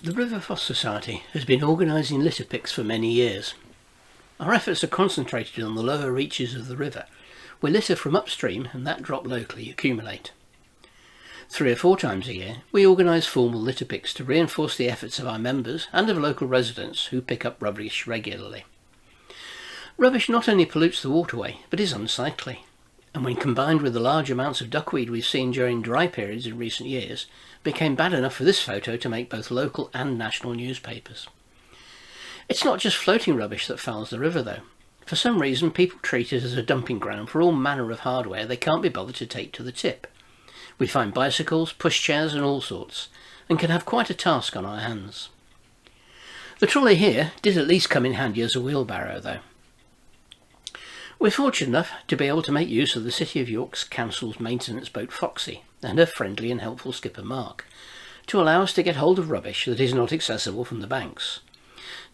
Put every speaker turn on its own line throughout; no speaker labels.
The River Foss Society has been organising litterpicks for many years. Our efforts are concentrated on the lower reaches of the river, where litter from upstream and that drop locally accumulate. 3 or 4 times a year, we organise formal litterpicks to reinforce the efforts of our members and of local residents who pick up rubbish regularly. Rubbish not only pollutes the waterway, but is unsightly, and when combined with the large amounts of duckweed we've seen during dry periods in recent years, became bad enough for this photo to make both local and national newspapers. It's not just floating rubbish that fouls the river though. For some reason people treat it as a dumping ground for all manner of hardware they can't be bothered to take to the tip. We find bicycles, pushchairs and all sorts, and can have quite a task on our hands. The trolley here did at least come in handy as a wheelbarrow though. We're fortunate enough to be able to make use of the City of York's Council's maintenance boat Foxy and her friendly and helpful skipper Mark to allow us to get hold of rubbish that is not accessible from the banks.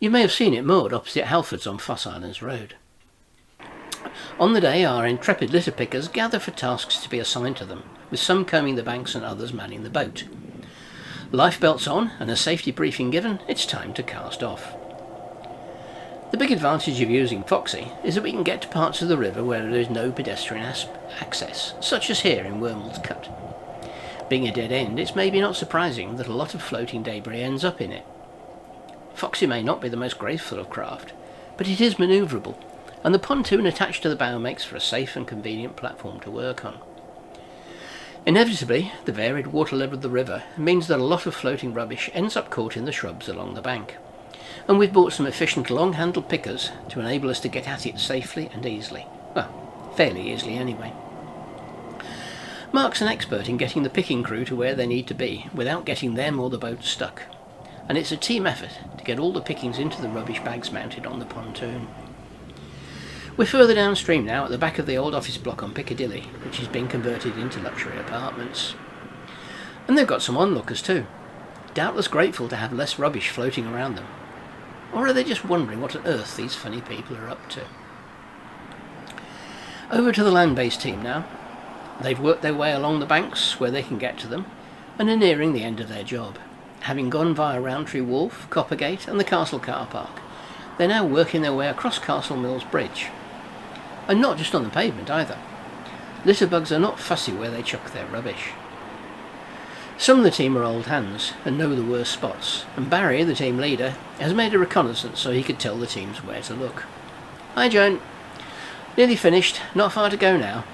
You may have seen it moored opposite Halfords on Foss Islands Road. On the day, our intrepid litter pickers gather for tasks to be assigned to them, with some combing the banks and others manning the boat. Lifebelts on and a safety briefing given, it's time to cast off. The big advantage of using Foxy is that we can get to parts of the river where there is no pedestrian access, such as here in Wormald's Cut. Being a dead end, it's maybe not surprising that a lot of floating debris ends up in it. Foxy may not be the most graceful of craft, but it is manoeuvrable, and the pontoon attached to the bow makes for a safe and convenient platform to work on. Inevitably, the varied water level of the river means that a lot of floating rubbish ends up caught in the shrubs along the bank, and we've bought some efficient long-handled pickers to enable us to get at it safely and easily. Well, fairly easily anyway. Mark's an expert in getting the picking crew to where they need to be without getting them or the boat stuck, and it's a team effort to get all the pickings into the rubbish bags mounted on the pontoon. We're further downstream now at the back of the old office block on Piccadilly, which is being converted into luxury apartments. And they've got some onlookers too, doubtless grateful to have less rubbish floating around them. Or are they just wondering what on earth these funny people are up to? Over to the land-based team now. They've worked their way along the banks where they can get to them, and are nearing the end of their job. Having gone via Rowntree Wharf, Coppergate and the Castle Car Park, they're now working their way across Castle Mills Bridge. And not just on the pavement either. Litterbugs are not fussy where they chuck their rubbish. Some of the team are old hands and know the worst spots, and Barry, the team leader, has made a reconnaissance so he could tell the teams where to look. Hi Joan. Nearly finished, not far to go now.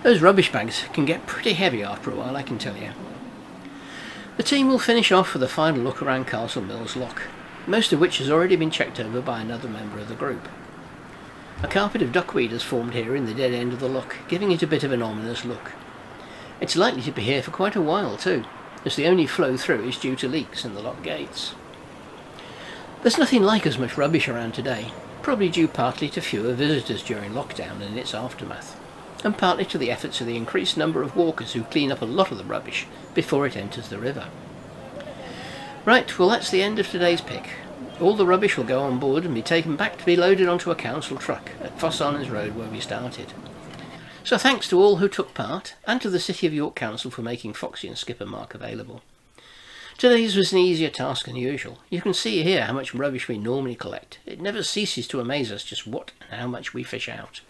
Those rubbish bags can get pretty heavy after a while, I can tell you. The team will finish off with a final look around Castle Mills Lock, most of which has already been checked over by another member of the group. A carpet of duckweed has formed here in the dead end of the lock, giving it a bit of an ominous look. It's likely to be here for quite a while too, as the only flow through is due to leaks in the lock gates. There's nothing like as much rubbish around today, probably due partly to fewer visitors during lockdown and its aftermath, and partly to the efforts of the increased number of walkers who clean up a lot of the rubbish before it enters the river. Right, well that's the end of today's pick. All the rubbish will go on board and be taken back to be loaded onto a council truck at Foss Islands Road where we started. So thanks to all who took part, and to the City of York Council for making Foxy and Skipper Mark available. Today's was an easier task than usual. You can see here how much rubbish we normally collect. It never ceases to amaze us just what and how much we fish out.